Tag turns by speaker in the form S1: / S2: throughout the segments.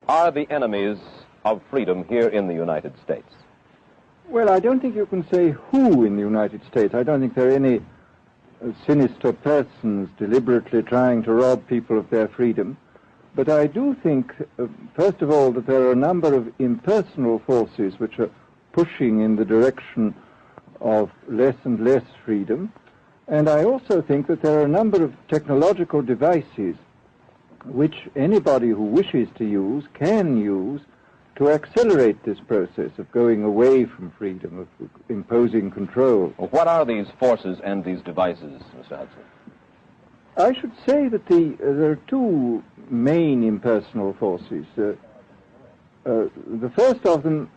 S1: are the enemies of freedom here in the United States?
S2: Well, I don't think you can say who in the United States. I don't think there are any sinister persons deliberately trying to rob people of their freedom. But I do think, first of all, that there are a number of impersonal forces which are pushing in the direction of less and less freedom. And I also think that there are a number of technological devices which anybody who wishes to use can use to accelerate this process of going away from freedom, of imposing control.
S1: Well, what are these forces and these devices, Mr. Hudson?
S2: I should say that there are two main impersonal forces. The first of them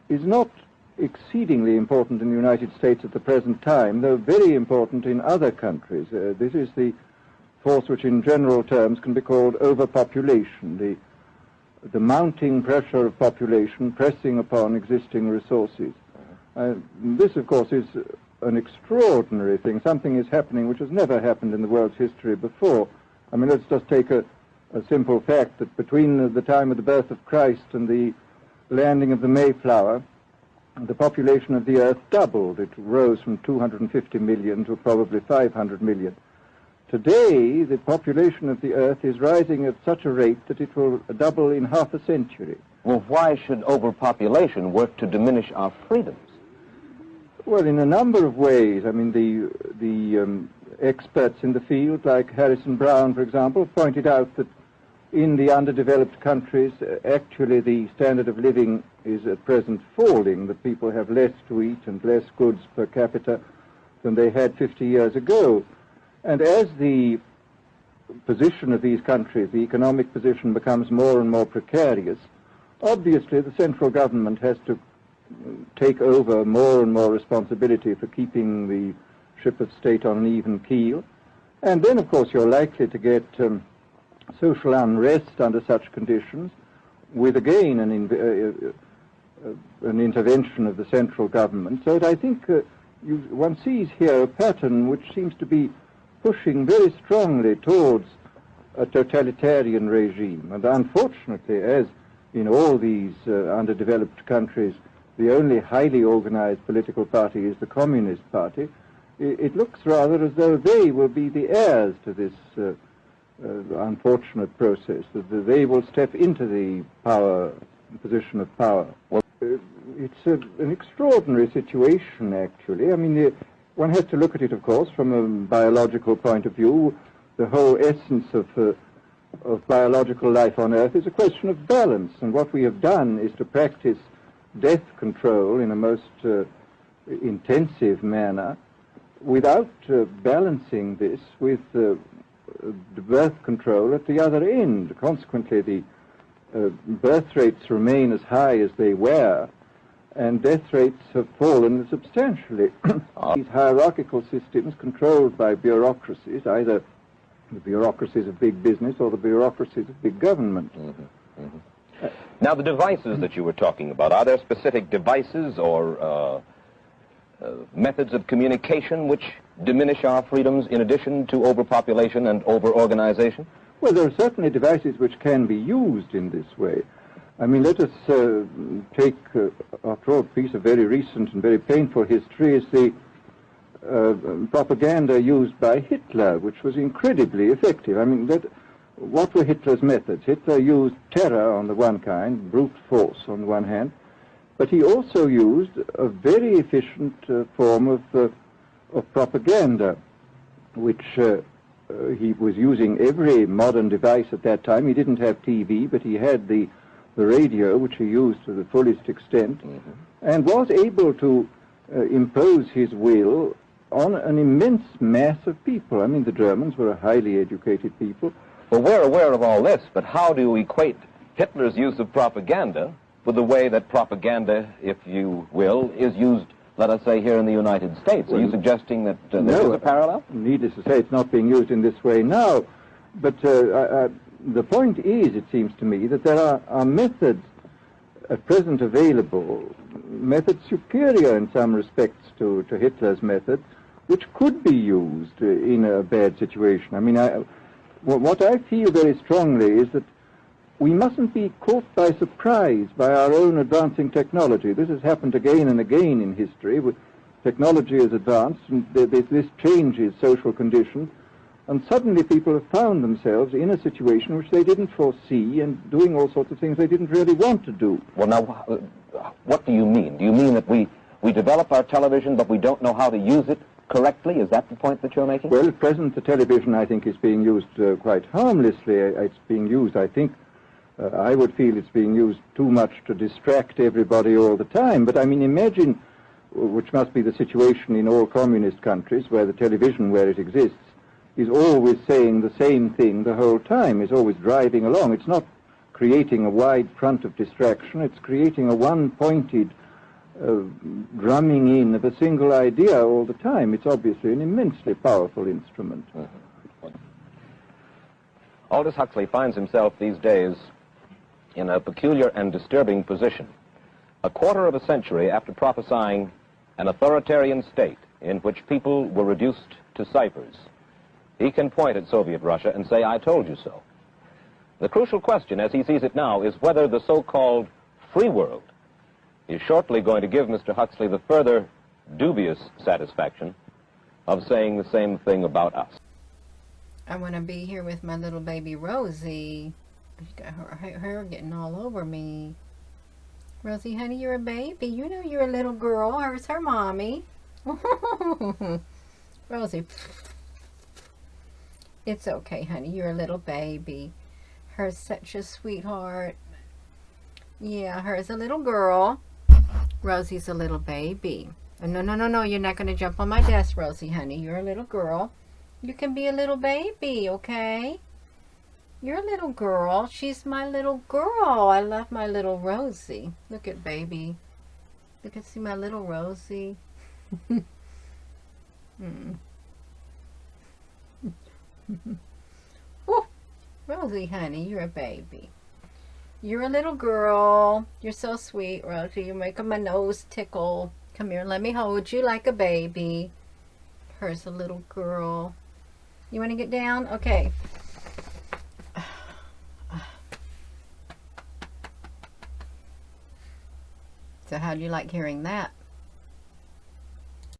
S2: is not exceedingly important in the United States at the present time, though very important in other countries. This is the force which in general terms can be called overpopulation, the mounting pressure of population pressing upon existing resources. This, of course, is an extraordinary thing. Something is happening which has never happened in the world's history before. I mean, let's just take a simple fact that between the time of the birth of Christ and the landing of the Mayflower, the population of the Earth doubled. It rose from 250 million to probably 500 million. Today, the population of the Earth is rising at such a rate that it will double in half a century.
S1: Well, why should overpopulation work to diminish our freedoms?
S2: Well, in a number of ways. I mean, the experts in the field, like Harrison Brown, for example, pointed out that in the underdeveloped countries, actually the standard of living is at present falling, that people have less to eat and less goods per capita than they had 50 years ago. And as the position of these countries, the economic position, becomes more and more precarious, obviously the central government has to take over more and more responsibility for keeping the ship of state on an even keel. And then, of course, you're likely to get social unrest under such conditions, with again an intervention of the central government. So I think one sees here a pattern which seems to be pushing very strongly towards a totalitarian regime. And unfortunately, as in all these underdeveloped countries, the only highly organized political party is the Communist Party, it looks rather as though they will be the heirs to this unfortunate process, that they will step into the position of power. Well, it's an extraordinary situation, actually. I mean, one has to look at it, of course, from a biological point of view. The whole essence of biological life on Earth is a question of balance, and what we have done is to practice death control in a most intensive manner without balancing this with the birth control at the other end. Consequently, the birth rates remain as high as they were, and death rates have fallen substantially. These hierarchical systems controlled by bureaucracies, either the bureaucracies of big business or the bureaucracies of big government.
S1: Mm-hmm. Mm-hmm. Now, the devices that you were talking about, are there specific devices or methods of communication which diminish our freedoms in addition to overpopulation and over-organization?
S2: Well, there are certainly devices which can be used in this way. I mean, let us take, after all, a piece of very recent and very painful history is the propaganda used by Hitler, which was incredibly effective. I mean, what were Hitler's methods? Hitler used terror on the one kind, brute force on the one hand, but he also used a very efficient form of propaganda, which he was using every modern device at that time. He didn't have TV, but he had the radio, which he used to the fullest extent, mm-hmm. and was able to impose his will on an immense mass of people. I mean, the Germans were a highly educated people.
S1: Well, we're aware of all this, but how do you equate Hitler's use of propaganda with the way that propaganda, if you will, is used, let us say, here in the United States? Are you suggesting that there is a parallel?
S2: Needless to say, it's not being used in this way now. But the point is, it seems to me, that there are methods at present available, methods superior in some respects to Hitler's method, which could be used in a bad situation. I mean, what I feel very strongly is that we mustn't be caught by surprise by our own advancing technology. This has happened again and again in history. Technology has advanced, and this changes social conditions, and suddenly people have found themselves in a situation which they didn't foresee and doing all sorts of things they didn't really want to do.
S1: Well, now, what do you mean? Do you mean that we develop our television, but we don't know how to use it correctly? Is that the point that you're making?
S2: Well, at present, the television, I think, is being used quite harmlessly. It's being used, I think, I would feel it's being used too much to distract everybody all the time. But, I mean, imagine, which must be the situation in all communist countries, where the television, where it exists, is always saying the same thing the whole time, is always driving along. It's not creating a wide front of distraction, it's creating a one-pointed drumming in of a single idea all the time. It's obviously an immensely powerful instrument.
S1: Mm-hmm. Aldous Huxley finds himself these days in a peculiar and disturbing position. A quarter of a century after prophesying an authoritarian state in which people were reduced to ciphers, he can point at Soviet Russia and say, "I told you so." The crucial question, as he sees it now, is whether the so-called free world is shortly going to give Mr. Huxley the further dubious satisfaction of saying the same thing about us.
S3: I want to be here with my little baby Rosie. She's got her hair getting all over me. Rosie, honey, you're a baby. You know you're a little girl. Here's her mommy. Rosie. It's okay, honey. You're a little baby. Her's such a sweetheart. Yeah, her's a little girl. Rosie's a little baby. No, no, no, no. You're not going to jump on my desk, Rosie, honey. You're a little girl. You can be a little baby, okay? You're a little girl. She's my little girl. I love my little Rosie. Look at baby. Look at see my little Rosie. Ooh, Rosie, honey, you're a baby. You're a little girl. You're so sweet, Rosie. You're making my nose tickle. Come here, let me hold you like a baby. Her's a little girl. You want to get down? Okay. So how do you like hearing that?